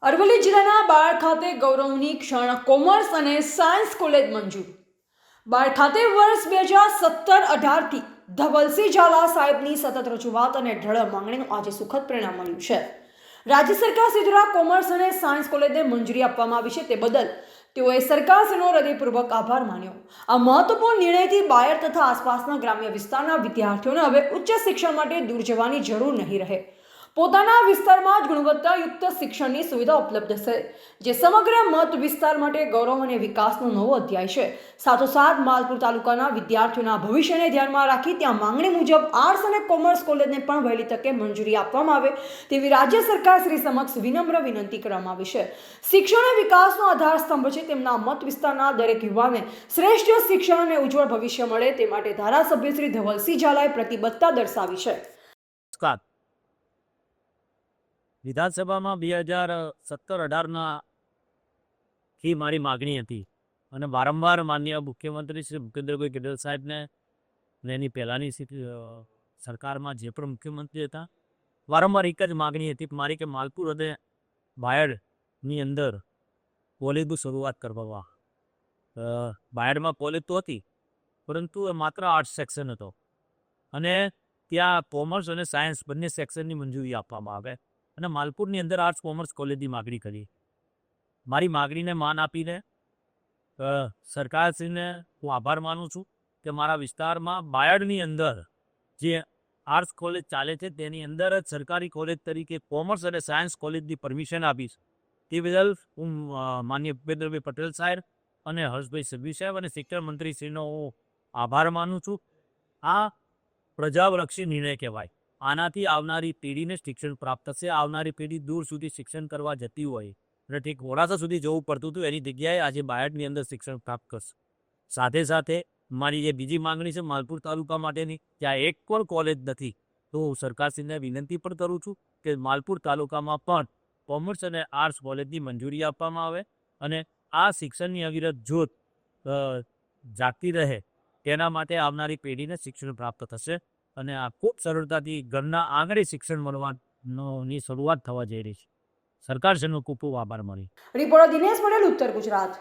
અરવલ્લી જિલ્લાના બાળ ખાતે ગૌરવની ક્ષણ કોમર્સ અને સાયન્સ કોલેજ મંજૂર. બાળ ખાતે વર્ષ 2017-18થી ધવલસિંહ ઝાલા સાહેબની સતત રજૂઆત અને ઢળક માંગણીનું આજે સુખદ પરિણામ મળ્યું છે. રાજ્ય સરકાર દ્વારા કોમર્સ અને સાયન્સ કોલેજને મંજૂરી આપવામાં આવી છે તે બદલ તેઓએ સરકારશ્રીનો હૃદયપૂર્વક આભાર માન્યો. આ મહત્વપૂર્ણ નિર્ણયથી બાયડ તથા આસપાસના ગ્રામ્ય વિસ્તારના વિદ્યાર્થીઓને હવે ઉચ્ચ શિક્ષણ માટે દૂર જવાની જરૂર નહીં રહે. પોતાના વિસ્તારમાં જ ગુણવત્તાયુક્ત શિક્ષણની સુવિધા ઉપલબ્ધ છે, જે સમગ્ર મત વિસ્તાર માટે ગૌરવ અને વિકાસનો નવો અધ્યાય છે. સાથોસાથ માલપુર તાલુકાના વિદ્યાર્થીઓના ભવિષ્યને ધ્યાનમાં રાખી ત્યાં માંગણી મુજબ આર્ટ્સ અને કોમર્સ કોલેજને પણ વહેલી તકે મંજૂરી આપવામાં આવે તેવી રાજ્ય સરકાર શ્રી સમક્ષ વિનમ્ર વિનંતી કરવામાં આવી છે. શિક્ષણ અને વિકાસનો આધાર સ્તંભ છે. તેમના મત વિસ્તારના દરેક યુવાને શ્રેષ્ઠ શિક્ષણ અને ઉજ્જવળ ભવિષ્ય મળે તે માટે ધારાસભ્ય શ્રી ધવલસિંહ ઝાલાએ પ્રતિબદ્ધતા દર્શાવી છે. વિધાનસભામાં 2017-18ના થી મારી માગણી હતી અને વારંવાર માનનીય મુખ્યમંત્રી શ્રી ભૂપેન્દ્રભાઈ પટેલ સાહેબને અને એની પહેલાંની સરકારમાં જે પણ મુખ્યમંત્રી હતા વારંવાર એક જ માગણી હતી મારી કે માલપુર અને બાયડની અંદર કોલેજની શરૂઆત કરવામાં. બાયડમાં કોલેજ તો હતી પરંતુ એ માત્ર આર્ટ્સ સેક્શન હતો અને ત્યાં કોમર્સ અને સાયન્સ બંને સેક્શનની મંજૂરી આપવામાં આવે અને માલપુરની અંદર આર્ટ્સ કોમર્સ કોલેજની માગણી કરી. મારી માગણીને માન આપીને સરકારશ્રીને હું આભાર માનું છું કે મારા વિસ્તારમાં બાયડની અંદર જે આર્ટ્સ કોલેજ ચાલે છે તેની અંદર જ સરકારી કોલેજ તરીકે કોમર્સ અને સાયન્સ કોલેજની પરમિશન આપીશ. તે બદલ હું માનનીય ભૂપેન્દ્રભાઈ પટેલ સાહેબ અને હર્ષભાઈ સંઘવી સાહેબ અને શિક્ષણ મંત્રીશ્રીનો હું આભાર માનું છું. આ પ્રજાલક્ષી નિર્ણય કહેવાય. આનાથી આવનારી પેઢીને શિક્ષણ પ્રાપ્ત થશે. આવનારી પેઢી દૂર સુધી શિક્ષણ કરવા જતી હોય અને ઠીક મોડાસા સુધી જવું પડતું હતું એની જગ્યાએ આજે બાયડની અંદર શિક્ષણ પ્રાપ્ત કરશે. સાથે સાથે મારી જે બીજી માંગણી છે માલપુર તાલુકા માટેની, ત્યાં એક પણ કોલેજ નથી, તો હું સરકારશ્રીને વિનંતી પણ કરું છું કે માલપુર તાલુકામાં પણ કોમર્સ અને આર્ટ્સ કોલેજની મંજૂરી આપવામાં આવે અને આ શિક્ષણની અવિરત જ્યોત જાગતી રહે તેના માટે આવનારી પેઢીને શિક્ષણ પ્રાપ્ત થશે અને આ ખૂબ સરળતાથી ઘરના આંગણે શિક્ષણ મળવાની શરૂઆત થવા જઈ રહી છે. સરકારશ્રીનો ખૂબ ખૂબ આભાર માની. રિપોર્ટર દિનેશ પટેલ, ઉત્તર ગુજરાત.